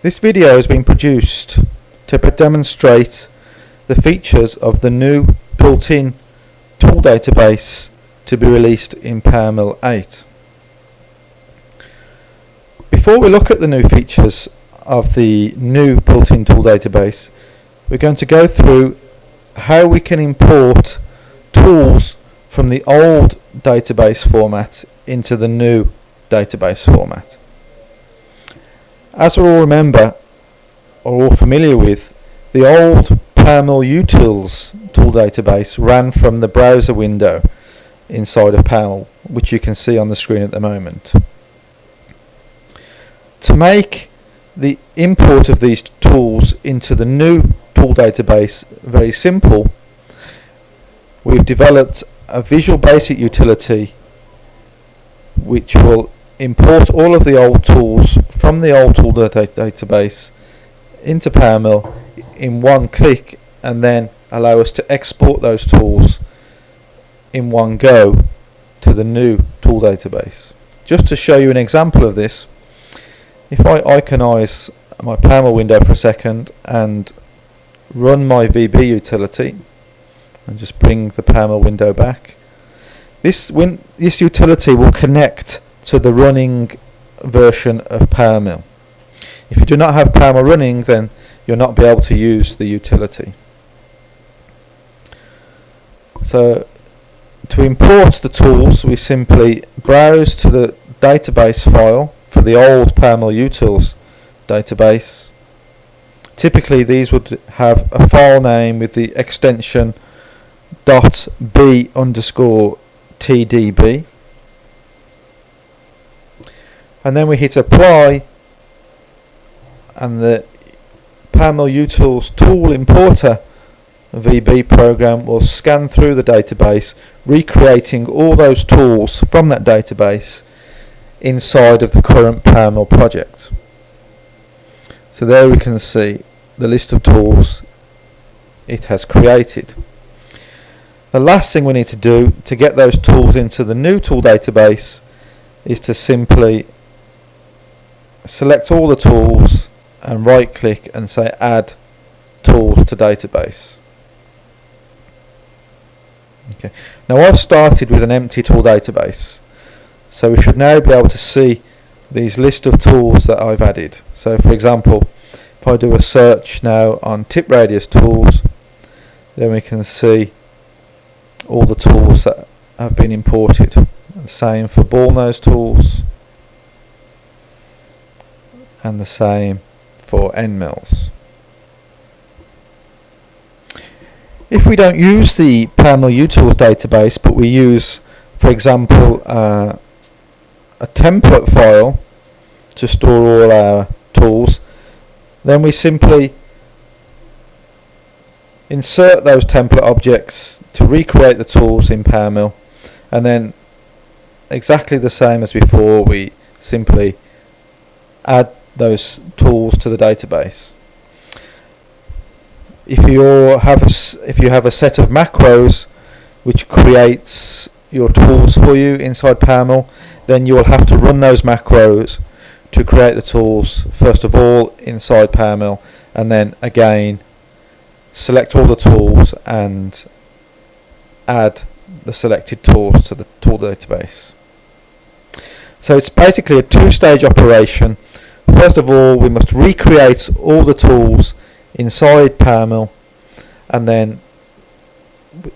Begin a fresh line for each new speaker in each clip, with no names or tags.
This video has been produced to demonstrate the features of the new built-in tool database to be released in PowerMill 8. Before we look at the new features of the new built-in tool database, we're going to go through how we can import tools from the old database format into the new database format. As we all remember, or all familiar with, the old muroutils tool database ran from the browser window inside of PowerMill, which you can see on the screen at the moment. To make the import of these tools into the new tool database very simple, we've developed a Visual Basic utility which will import all of the old tools from the old tool database into PowerMill in one click, and then allow us to export those tools in one go to the new tool database. Just to show you an example of this, if I iconize my PowerMill window for a second and run my VB utility and just bring the PowerMill window back, this utility will connect to the running version of PowerMill. If you do not have PowerMill running, then you'll not be able to use the utility. So to import the tools, we simply browse to the database file for the old muroutils database. Typically these would have a file name with the extension .b_tdb, and then we hit apply, and the muroutils tool importer VB program will scan through the database, recreating all those tools from that database inside of the current PowerMill project. So there we can see the list of tools it has created. The last thing we need to do to get those tools into the new tool database is to simply select all the tools and right click and say add tools to database. Okay. Now I've started with an empty tool database, so we should now be able to see these list of tools that I've added. So for example, if I do a search now on tip radius tools, then we can see all the tools that have been imported. The same for ball nose tools, and the same for end mills. If we don't use the muroutils database, but we use, for example, a template file to store all our tools, then we simply insert those template objects to recreate the tools in PowerMill, and then exactly the same as before, we simply add those tools to the database. If you have a set of macros which creates your tools for you inside PowerMill, then you will have to run those macros to create the tools first of all inside PowerMill, and then again select all the tools and add the selected tools to the tool database. So it's basically a two-stage operation. First of all, we must recreate all the tools inside PowerMill, and then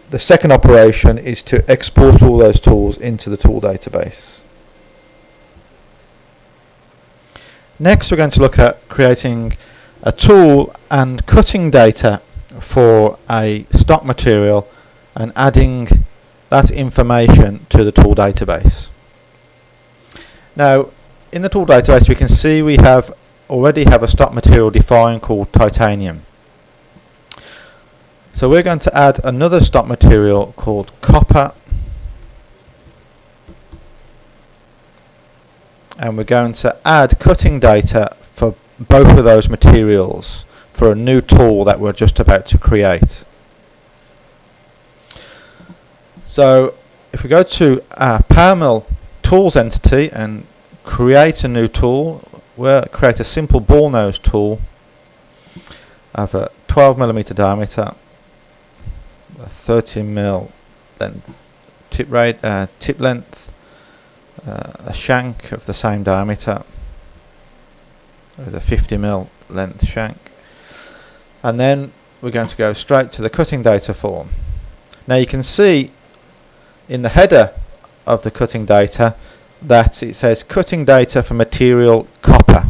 the second operation is to export all those tools into the tool database. Next, we're going to look at creating a tool and cutting data for a stock material and adding that information to the tool database. Now, in the tool database we can see we already have a stock material defined called titanium. So we're going to add another stock material called copper, and we're going to add cutting data for both of those materials for a new tool that we're just about to create. So if we go to our PowerMill tools entity and create a new tool, we'll create a simple ball nose tool of a 12mm diameter, a 30mm length tip length, a shank of the same diameter with a 50mm length shank, and then we're going to go straight to the cutting data form. Now you can see in the header of the cutting data that it says cutting data for material copper.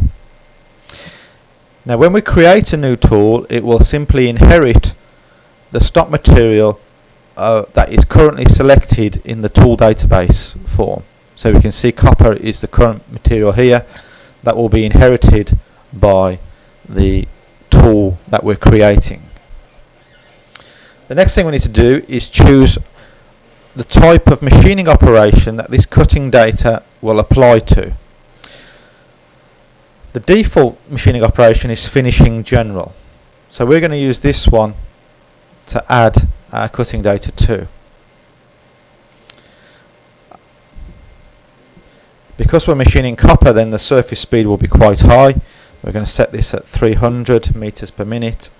Now when we create a new tool, it will simply inherit the stock material that is currently selected in the tool database form. So we can see copper is the current material here that will be inherited by the tool that we're creating. The next thing we need to do is choose the type of machining operation that this cutting data will apply to. The default machining operation is finishing general, so we're going to use this one to add our cutting data to. Because we're machining copper, then the surface speed will be quite high. We're going to set this at 300 meters per minute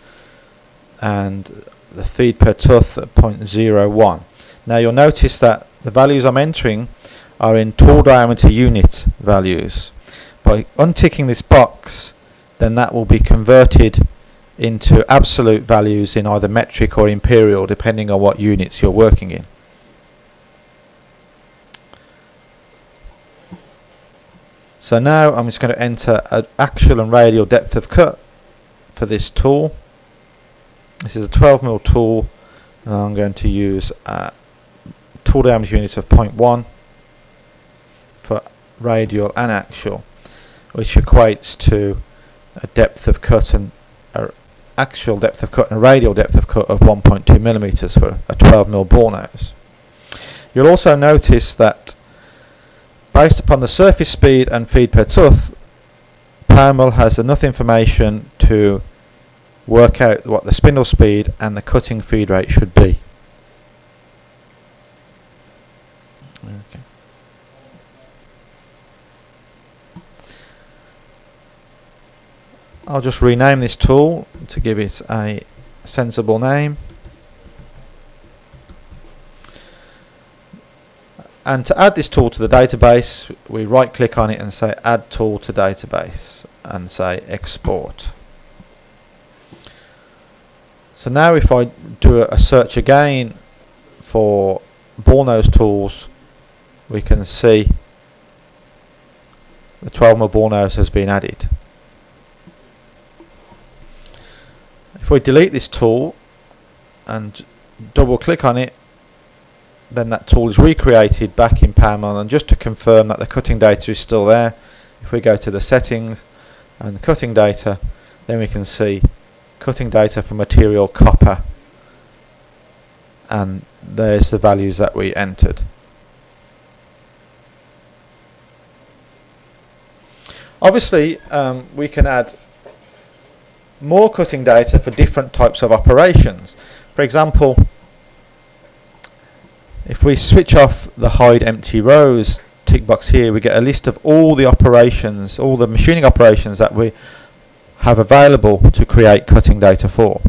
and the feed per tooth at 0.01. Now you'll notice that the values I'm entering are in tool diameter unit values. By unticking this box, then that will be converted into absolute values in either metric or imperial, depending on what units you're working in. So now I'm just going to enter an actual and radial depth of cut for this tool. This is a 12mm tool, and I'm going to use a tool diameter unit of 0.1 for radial and actual, which equates to a depth of cut and a actual depth of cut and a radial depth of cut of 1.2mm for a 12mm ball nose. You'll also notice that based upon the surface speed and feed per tooth, PowerMill has enough information to work out what the spindle speed and the cutting feed rate should be. Okay. I'll just rename this tool to give it a sensible name. And to add this tool to the database, we right click on it and say add tool to database and say export. So now if I do a search again for ball nose tools, we can see the 12mm ball nose has been added. If we delete this tool and double click on it, then that tool is recreated back in PowerMill. And just to confirm that the cutting data is still there, if we go to the settings and the cutting data, then we can see cutting data for material copper, and there's the values that we entered. Obviously we can add more cutting data for different types of operations. For example, if we switch off the hide empty rows tick box here, we get a list of all the operations, all the machining operations that we have available to create cutting data for.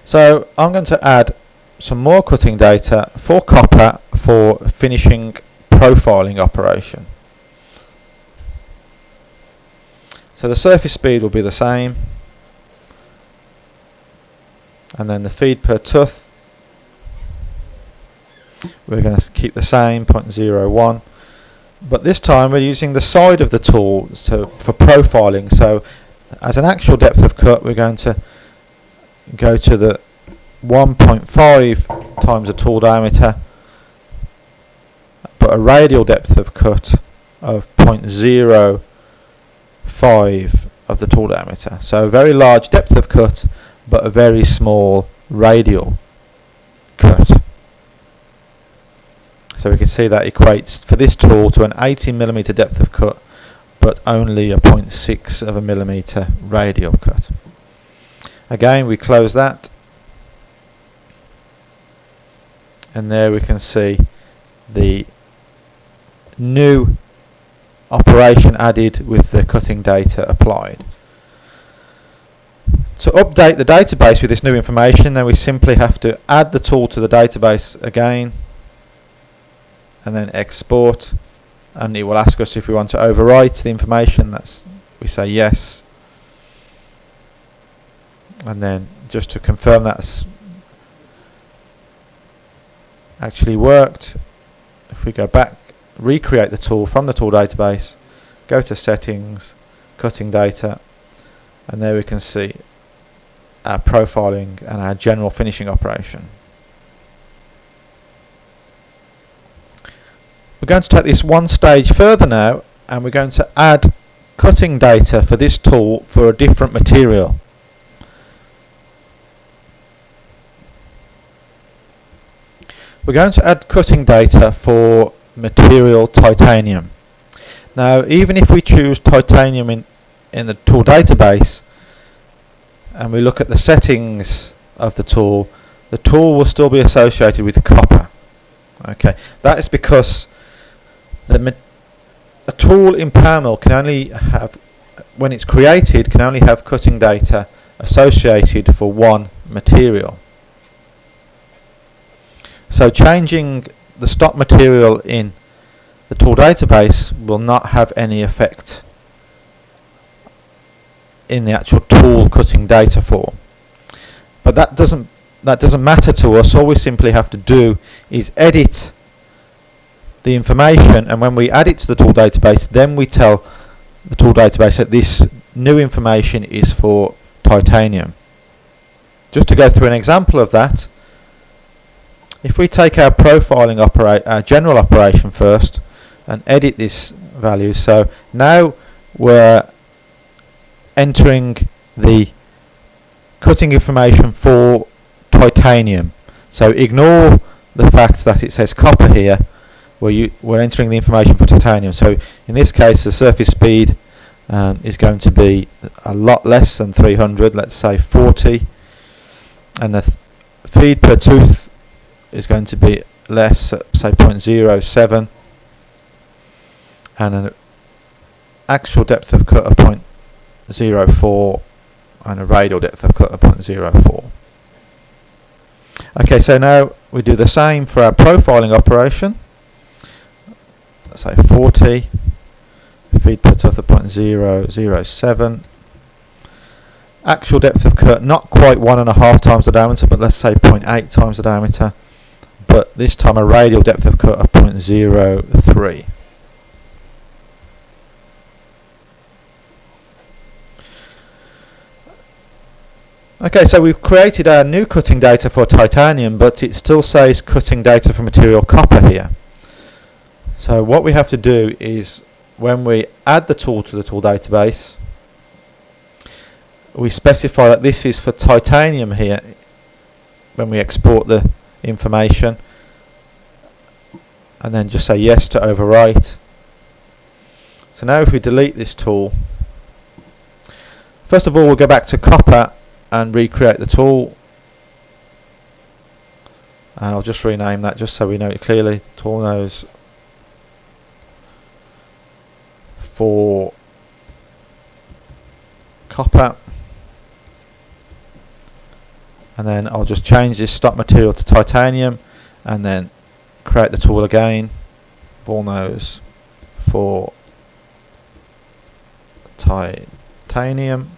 So I'm going to add some more cutting data for copper for finishing profiling operation. So the surface speed will be the same, and then the feed per tooth we're going to keep the same, 0.01, but this time we're using the side of the tool for profiling. So as an actual depth of cut, we're going to go to the 1.5 times the tool diameter, but a radial depth of cut of 0.05 of the tool diameter. So a very large depth of cut, but a very small radial cut. So we can see that equates for this tool to an 18mm depth of cut, but only a 0.6 of a millimeter radial cut. Again, we close that, and there we can see the new operation added with the cutting data applied. To update the database with this new information, then we simply have to add the tool to the database again and then export, and it will ask us if we want to overwrite the information. We say yes, and then just to confirm that's actually worked, if we go back, recreate the tool from the tool database, go to settings, cutting data, and there we can see our profiling and our general finishing operation. We're going to take this one stage further now, and we're going to add cutting data for this tool for a different material. We're going to add cutting data for material titanium. Now, even if we choose titanium in the tool database and we look at the settings of the tool will still be associated with copper. Okay, that is because a tool in PowerMill can only have, when it's created, can only have cutting data associated for one material. So changing the stock material in the tool database will not have any effect in the actual tool cutting data form. But that doesn't matter to us. All we simply have to do is edit the information, and when we add it to the tool database, then we tell the tool database that this new information is for titanium. Just to go through an example of that, if we take our profiling our general operation first and edit this value, so now we're entering the cutting information for titanium. So ignore the fact that it says copper here, where we're entering the information for titanium. So in this case, the surface speed is going to be a lot less than 300, let's say 40, and the feed per tooth is going to be less, at say 0.07, and an actual depth of cut of 0.04 and a radial depth of cut of 0.04. Okay, so now we do the same for our profiling operation. Let's say 40, feed per tooth of 0.007. Actual depth of cut, not quite 1.5 times the diameter, but let's say 0.8 times the diameter. But this time a radial depth of cut of 0.03. Okay, so we've created our new cutting data for titanium, but it still says cutting data for material copper here. So what we have to do is, when we add the tool to the tool database, we specify that this is for titanium here when we export the information, and then just say yes to overwrite. So now if we delete this tool, first of all we'll go back to copper and recreate the tool, and I'll just rename that just so we know it clearly. Tool knows for copper, and then I'll just change this stock material to titanium and then create the tool again. Ball nose for titanium.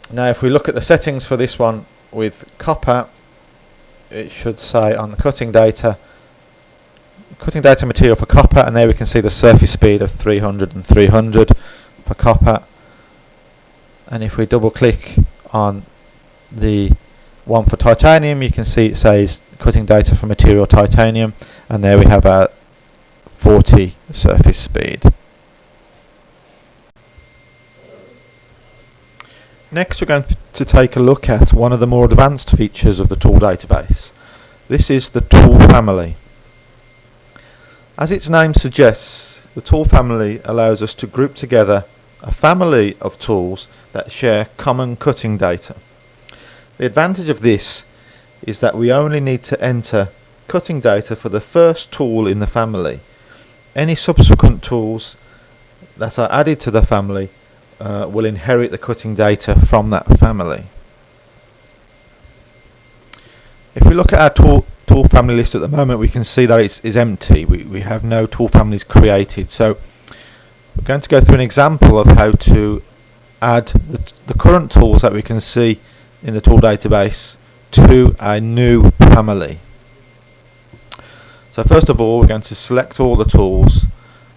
Now if we look at the settings for this one with copper, it should say on the cutting data material for copper, and there we can see the surface speed of 300 and 300 for copper. And if we double click on the one for titanium, you can see it says cutting data for material titanium, and there we have our 40 surface speed. Next we're going to take a look at one of the more advanced features of the tool database. This is the tool family. As its name suggests, the tool family allows us to group together a family of tools that share common cutting data. The advantage of this is that we only need to enter cutting data for the first tool in the family. Any subsequent tools that are added to the family will inherit the cutting data from that family. If we look at our tool family list at the moment, we can see that it is empty. We have no tool families created. So we're going to go through an example of how to add the current tools that we can see in the tool database to a new family. So first of all, we're going to select all the tools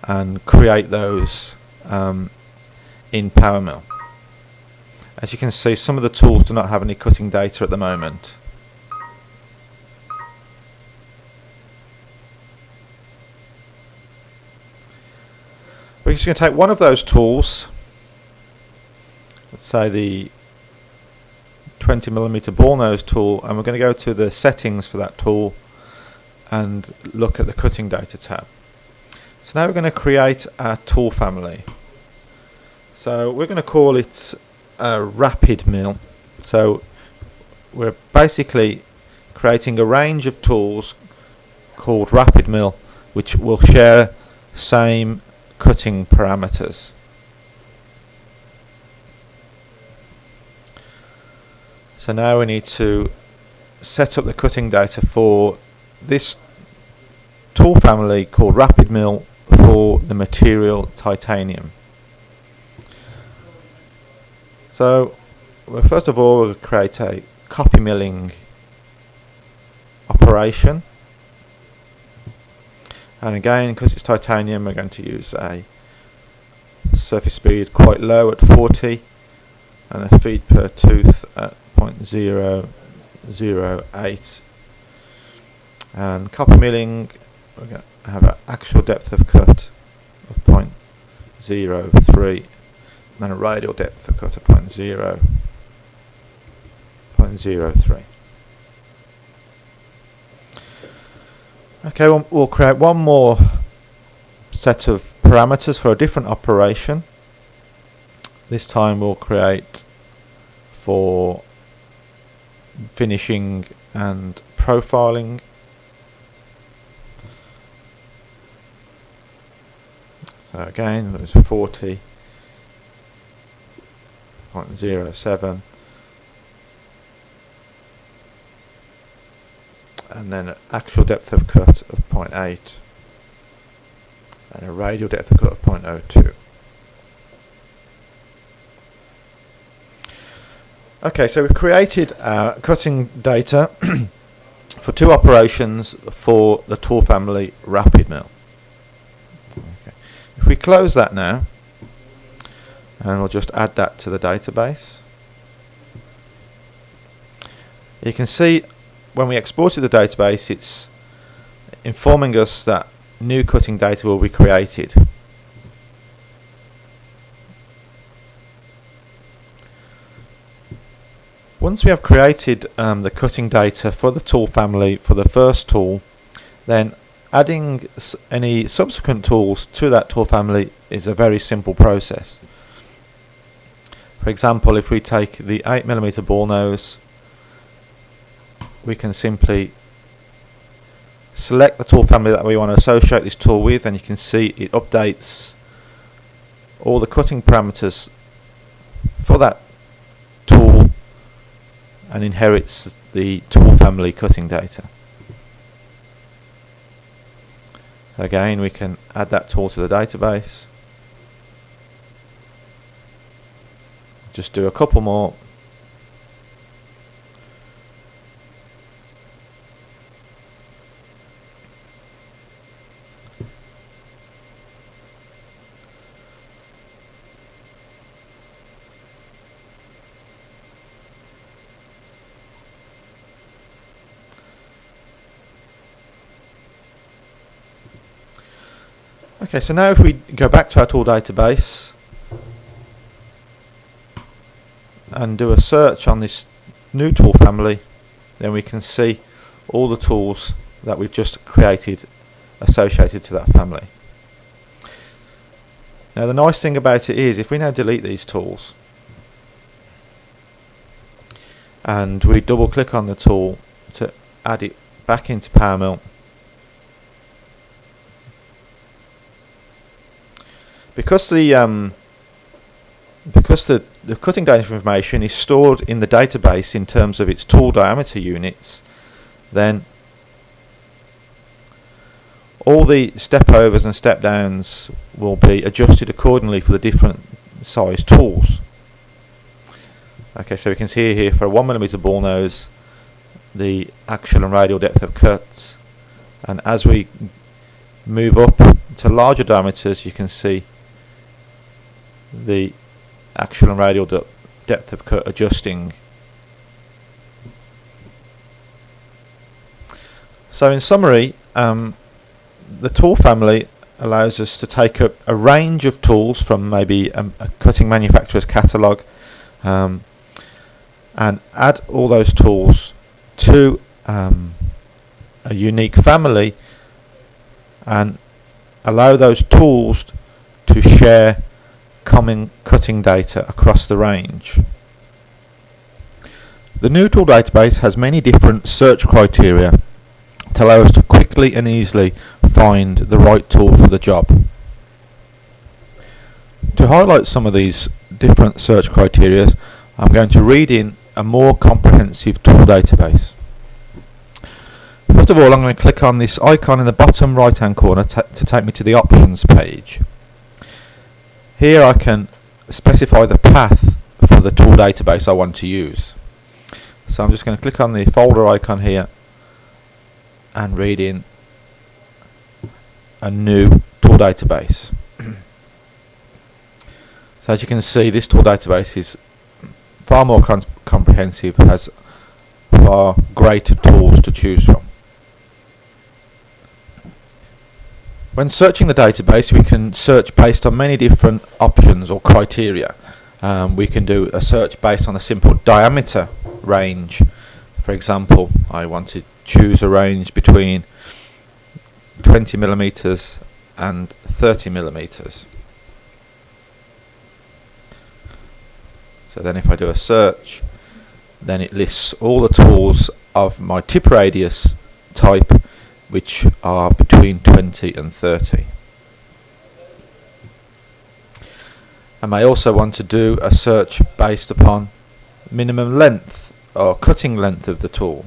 and create those in PowerMill. As you can see, some of the tools do not have any cutting data at the moment. We're just going to take one of those tools, let's say the 20mm ball nose tool, and we're going to go to the settings for that tool and look at the cutting data tab. So now we're going to create our tool family. So we're going to call it a rapid mill. So we're basically creating a range of tools called rapid mill which will share same cutting parameters. So now we need to set up the cutting data for this tool family called rapid mill for the material titanium. So first of all, we'll create a copy milling operation, and again, because it's titanium, we're going to use a surface speed quite low at 40 and a feed per tooth at 0.008. And copper milling, we're going to have an actual depth of cut of 0.03 and a radial depth of cut of 0.03. Okay, we'll create one more set of parameters for a different operation. This time we'll create for finishing and profiling. So again, there's 40.07, and then an actual depth of cut of 0.8 and a radial depth of cut of 0.02. Okay, so we've created cutting data for two operations for the tool family rapid mill. Okay. If we close that now, and we'll just add that to the database, you can see when we exported the database, it's informing us that new cutting data will be created. Once we have created the cutting data for the tool family for the first tool, then adding any subsequent tools to that tool family is a very simple process. For example, if we take the 8mm ball nose, we can simply select the tool family that we want to associate this tool with, and you can see it updates all the cutting parameters for that tool and inherits the tool family cutting data. So again, we can add that tool to the database. Just do a couple more. Okay, so now if we go back to our tool database and do a search on this new tool family, then we can see all the tools that we've just created associated to that family. Now the nice thing about it is, if we now delete these tools and we double click on the tool to add it back into PowerMill. Because the cutting data information is stored in the database in terms of its tool diameter units, then all the step overs and step downs will be adjusted accordingly for the different size tools. Okay, so we can see here for a 1mm ball nose the axial and radial depth of cut, and as we move up to larger diameters you can see the axial and radial depth of cut adjusting. So in summary, the tool family allows us to take up a range of tools from maybe a cutting manufacturer's catalogue and add all those tools to a unique family and allow those tools to share common cutting data across the range. The new tool database has many different search criteria to allow us to quickly and easily find the right tool for the job. To highlight some of these different search criteria, I'm going to read in a more comprehensive tool database. First of all, I'm going to click on this icon in the bottom right hand corner to take me to the options page. Here I can specify the path for the tool database I want to use. So I'm just going to click on the folder icon here and read in a new tool database. So as you can see, this tool database is far more comprehensive, has far greater tools to choose from. When searching the database, we can search based on many different options or criteria. We can do a search based on a simple diameter range. For example, I want to choose a range between 20mm and 30mm. So then if I do a search, then it lists all the tools of my tip radius type, which are between 20 and 30. I may also want to do a search based upon minimum length or cutting length of the tool,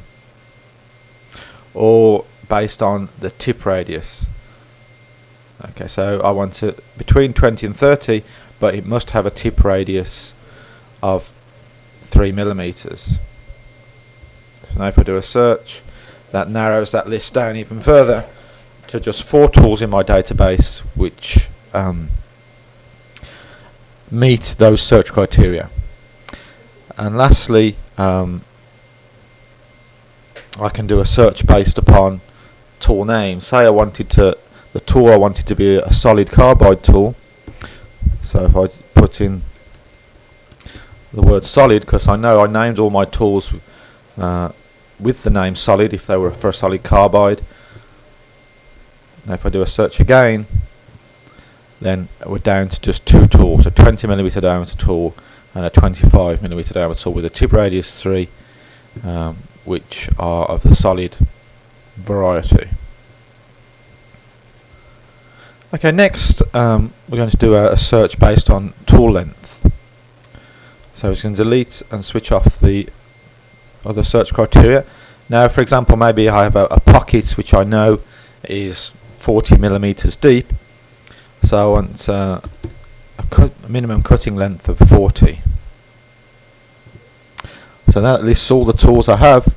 or based on the tip radius. Okay, so I want it between 20 and 30, but it must have a tip radius of 3mm. So now if I do a search, that narrows that list down even further to just 4 tools in my database which meet those search criteria. And lastly, I can do a search based upon tool name. Say I wanted the tool I wanted to be a solid carbide tool. So if I put in the word solid, because I know I named all my tools with the name solid if they were for a solid carbide. Now if I do a search again, then we're down to just 2 tools, a 20mm diameter tool and a 25mm diameter tool with a tip radius 3, which are of the solid variety. Okay, next we're going to do a search based on tool length. So we can delete and switch off the other search criteria. Now for example, maybe I have a pocket which I know is 40mm deep, so I want a minimum cutting length of 40. So that lists all the tools I have.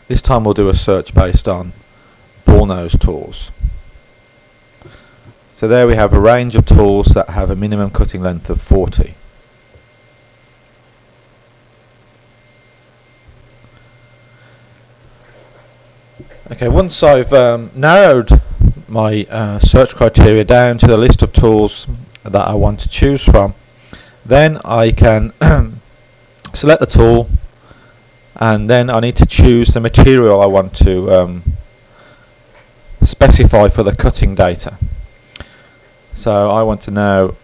This time we'll do a search based on ball nose tools. So there we have a range of tools that have a minimum cutting length of 40. Okay, once I've narrowed my search criteria down to the list of tools that I want to choose from, then I can select the tool, and then I need to choose the material I want to specify for the cutting data. So I want to know,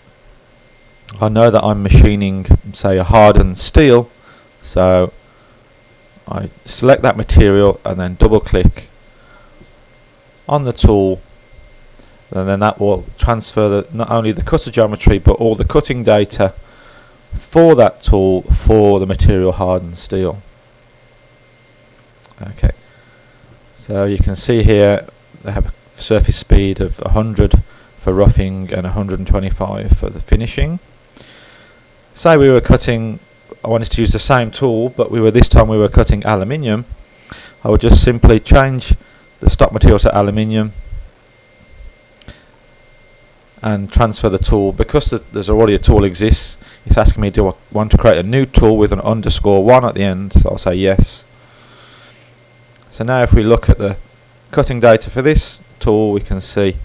I know that I'm machining, say, a hardened steel, so I select that material and then double click on the tool, and then that will transfer not only the cutter geometry but all the cutting data for that tool for the material hardened steel. Okay, so you can see here they have a surface speed of 100 for roughing and 125 for the finishing. Say we were cutting, I wanted to use the same tool, but this time we were cutting aluminium. I would just simply change the stock material to aluminium and transfer the tool. Because there's already a tool exists, it's asking me, do I want to create a new tool with an _1 at the end? So I'll say yes. So now if we look at the cutting data for this tool, we can see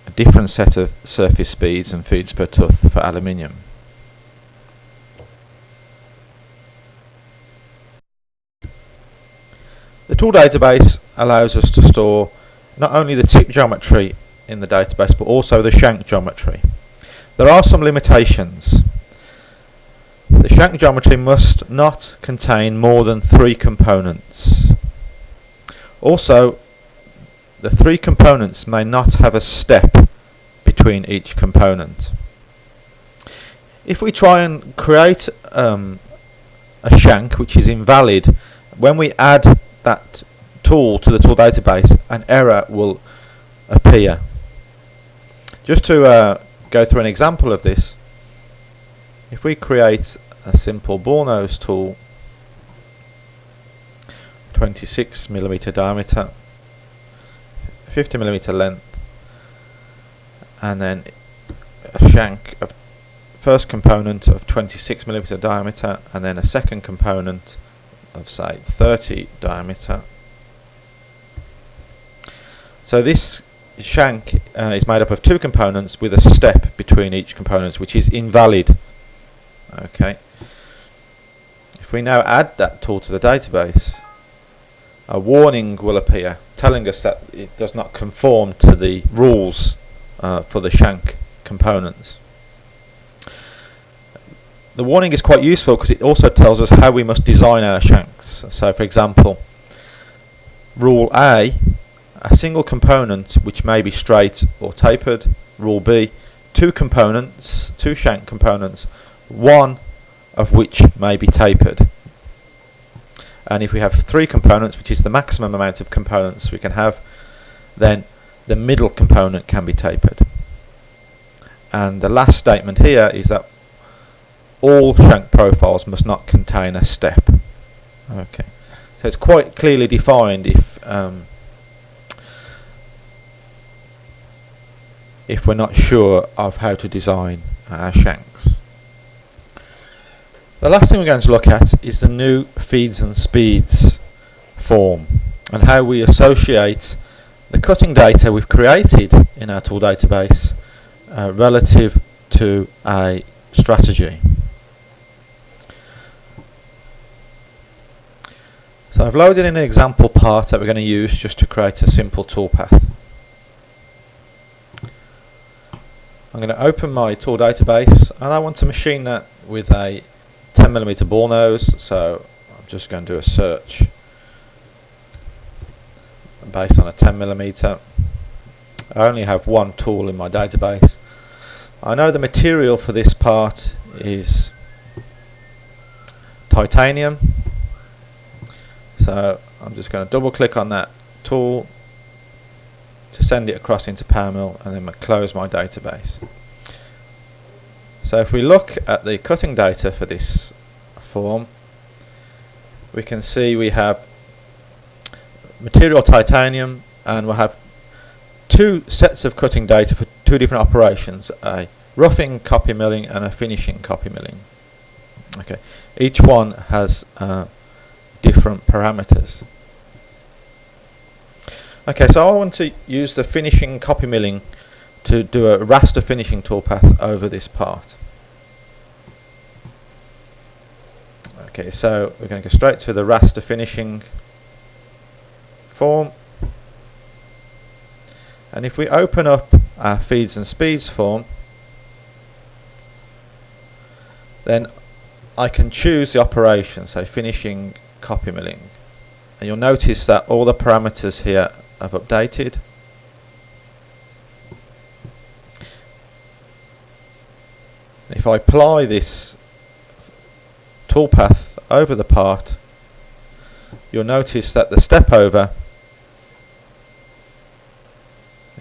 a different set of surface speeds and feeds per tooth for aluminium. The tool database allows us to store not only the tip geometry in the database but also the shank geometry. There are some limitations. The shank geometry must not contain more than 3 components. Also, the 3 components may not have a step between each component. If we try and create a shank which is invalid, when we add that tool to the tool database, an error will appear. Just to go through an example of this, if we create a simple ball nose tool, 26mm diameter, 50mm length, and then a shank of first component of 26mm diameter, and then a second component of say 30 diameter. So this shank is made up of 2 components with a step between each component, which is invalid. Okay. If we now add that tool to the database, a warning will appear telling us that it does not conform to the rules for the shank components. The warning is quite useful because it also tells us how we must design our shanks. So for example, rule A, a single component which may be straight or tapered. Rule B, 2 components, 2 shank components, one of which may be tapered. And if we have 3 components, which is the maximum amount of components we can have, then the middle component can be tapered. And the last statement here is that all shank profiles must not contain a step. Okay, so it's quite clearly defined if we're not sure of how to design our shanks. The last thing we're going to look at is the new feeds and speeds form and how we associate the cutting data we've created in our tool database relative to a strategy. So I've loaded in an example part that we're going to use just to create a simple toolpath. I'm going to open my tool database and I want to machine that with a 10mm ball nose, so I'm just going to do a search based on a 10mm. I only have one tool in my database. I know the material for this part is titanium, so I'm just going to double click on that tool to send it across into PowerMill and then close my database. So if we look at the cutting data for this form, we can see we have material titanium and we'll have 2 sets of cutting data for 2 different operations, a roughing copy milling and a finishing copy milling. Okay, each one has different parameters. Okay, so I want to use the finishing copy milling to do a raster finishing toolpath over this part. Okay, so we're going to go straight to the raster finishing form, and if we open up our feeds and speeds form, then I can choose the operation, so finishing copy milling, and you'll notice that all the parameters here have updated. If I apply this toolpath over the part, you'll notice that the step over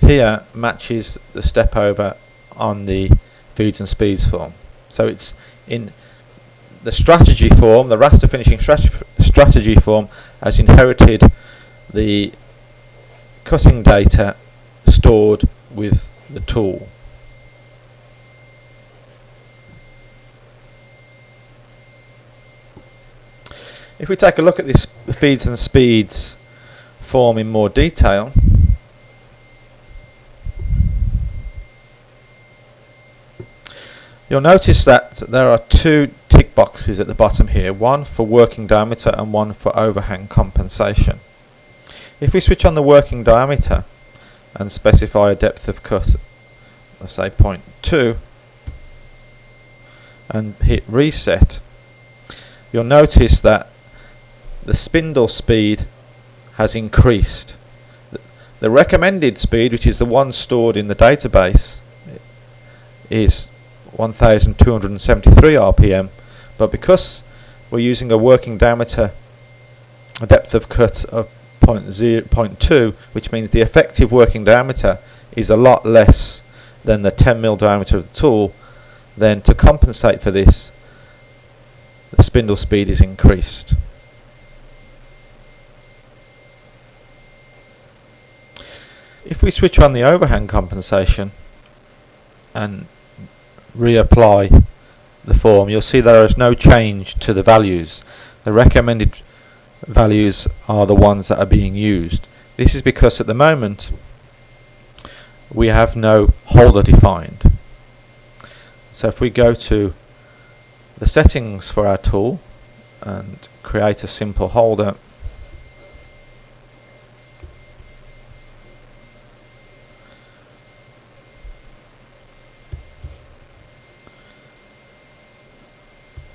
here matches the step over on the feeds and speeds form. So it's in the strategy form, the raster finishing strategy form has inherited the cutting data stored with the tool. If we take a look at this feeds and speeds form in more detail, you'll notice that there are two tick boxes at the bottom here, one for working diameter and one for overhang compensation. If we switch on the working diameter and specify a depth of cut, let's say 0.2, and hit reset, you'll notice that the spindle speed has increased. The recommended speed, which is the one stored in the database, is 1273 RPM, but because we're using a working diameter, a depth of cut of 0.2, which means the effective working diameter is a lot less than the 10mm diameter of the tool, then to compensate for this, the spindle speed is increased. If we switch on the overhang compensation and reapply the form, you'll see there is no change to the values. The recommended values are the ones that are being used. This is because at the moment we have no holder defined. So if we go to the settings for our tool and create a simple holder,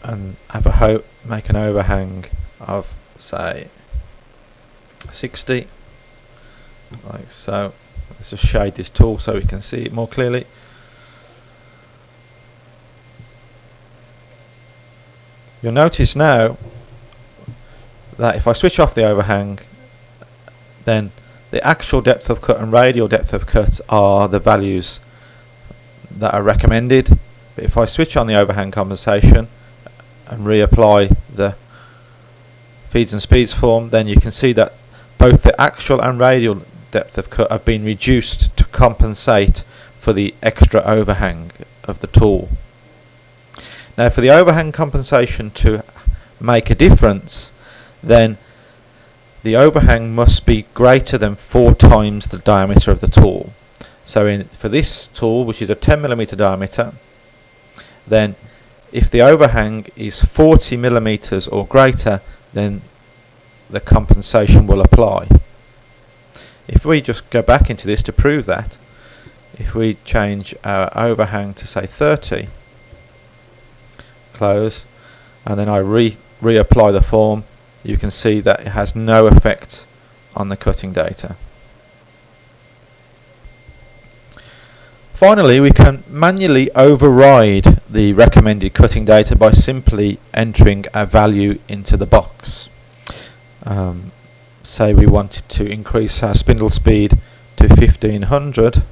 and have make an overhang of say 60, like so. Let's just shade this tool so we can see it more clearly. You'll notice now that if I switch off the overhang, then the actual depth of cut and radial depth of cut are the values that are recommended. But if I switch on the overhang compensation and reapply the feeds and speeds form, then you can see that both the actual and radial depth of cut have been reduced to compensate for the extra overhang of the tool. Now for the overhang compensation to make a difference, then the overhang must be greater than 4 times the diameter of the tool. So for this tool, which is a 10mm diameter, then if the overhang is 40mm or greater, then the compensation will apply. If we just go back into this to prove that, if we change our overhang to say 30, close, and then I reapply the form, you can see that it has no effect on the cutting data. Finally, we can manually override the recommended cutting data by simply entering a value into the box. Say we wanted to increase our spindle speed to 1500,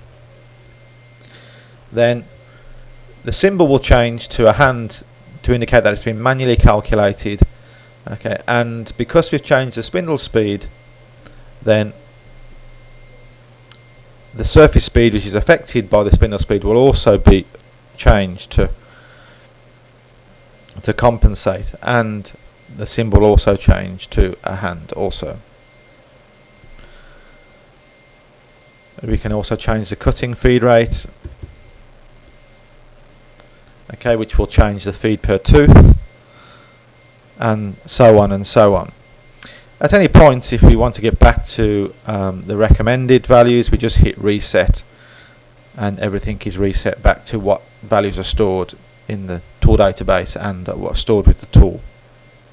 then the symbol will change to a hand to indicate that it's been manually calculated. Okay, and because we've changed the spindle speed, then the surface speed, which is affected by the spindle speed, will also be changed to compensate, and the symbol also changed to a hand also. We can also change the cutting feed rate, okay, which will change the feed per tooth, and so on and so on. At any point, if we want to get back to the recommended values, we just hit reset, and everything is reset back to what values are stored in the tool database and what's stored with the tool.